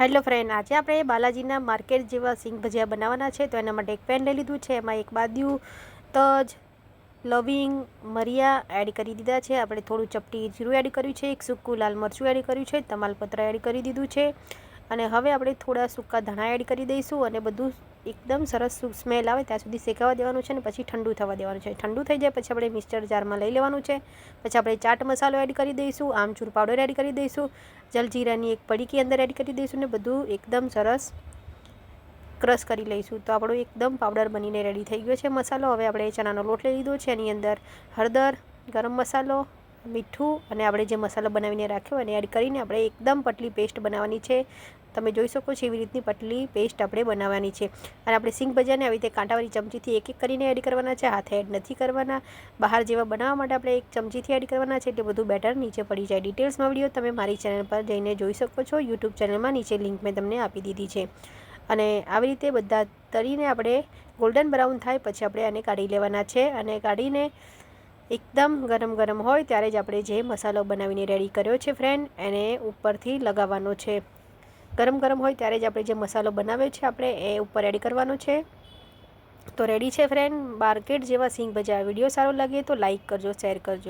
Hello friend, આજે આપણે બાલાજીના market જેવા સિંગ ભજીયા બનાવવાના છે. તો એના માટે એક પેન લઈ લીધું છે. એમાં એક બાદિયું, તજ, લવિંગ, મરિયા એડ કરી દીધા છે. આપણે થોડું ચપટી જીરું એડ કર્યું છે. એક સૂકું લાલ મરચું એડ કર્યું છે. તમાલપત્ર એડ કરી દીધું છે. અને હવે આપણે થોડા સૂકા ધાણા એડ કરી દઈશું અને બધું એકદમ સરસ સ્મેલ આવે ત્યાં સુધી શેકાવા દેવાનું છે. અને પછી ઠંડુ થવા દેવાનું છે. ઠંડુ થઈ જાય પછી આપણે મિક્સર જારમાં લઈ લેવાનું છે. પછી આપણે ચાટ મસાલો એડ કરી દઈશું, આમચૂર પાવડર એડ કરી દઈશું, જલજીરાની એક પડીકી અંદર એડ કરી દઈશું ને બધું એકદમ સરસ ક્રશ કરી લઈશું. તો આપણો એકદમ પાવડર બનીને રેડી થઈ ગયો છે મસાલો. હવે આપણે ચણાનો લોટ લઈ લીધો છે. એની અંદર હળદર, ગરમ મસાલો, મીઠું અને આપણે જે મસાલો બનાવીને રાખ્યો એને એડ કરીને આપણે એકદમ પતલી પેસ્ટ બનાવવાની છે. તમે જોઈ શકો છો એવી રીતની પતલી પેસ્ટ આપણે બનાવવાની છે. અને આપણે સિંગ ભજીયાને આવી રીતે કાંટાવાળી ચમચીથી એક એક કરીને એડ કરવાના છે. હાથે એડ નથી કરવાના. બહાર જેવા બનાવવા માટે આપણે એક ચમચીથી એડ કરવાના છે એટલે બધું બેટર નીચે પડી જાય. ડિટેલ્સમાં વિડીયો તમે મારી ચેનલ પર જઈને જોઈ શકો છો. યુટ્યુબ ચેનલમાં નીચે લિંક મેં તમને આપી દીધી છે. અને આવી રીતે બધા તળીને આપણે ગોલ્ડન બ્રાઉન થાય પછી આપણે આને કાઢી લેવાના છે. અને કાઢીને એકદમ ગરમ ગરમ હોય ત્યારે જ આપણે જે મસાલો બનાવીને રેડી કર્યો છે ફ્રેન્ડ એને ઉપરથી લગાવવાનો છે. ગરમ ગરમ હોય ત્યારે જ આપણે જે મસાલો બનાવ્યો છે આપણે એ ઉપર એડ કરવાનો છે. તો રેડી છે ફ્રેન્ડ માર્કેટ જેવા સિંગ ભજીયા. વિડીયો સારો લાગે તો લાઇક કરજો, શેર કરજો.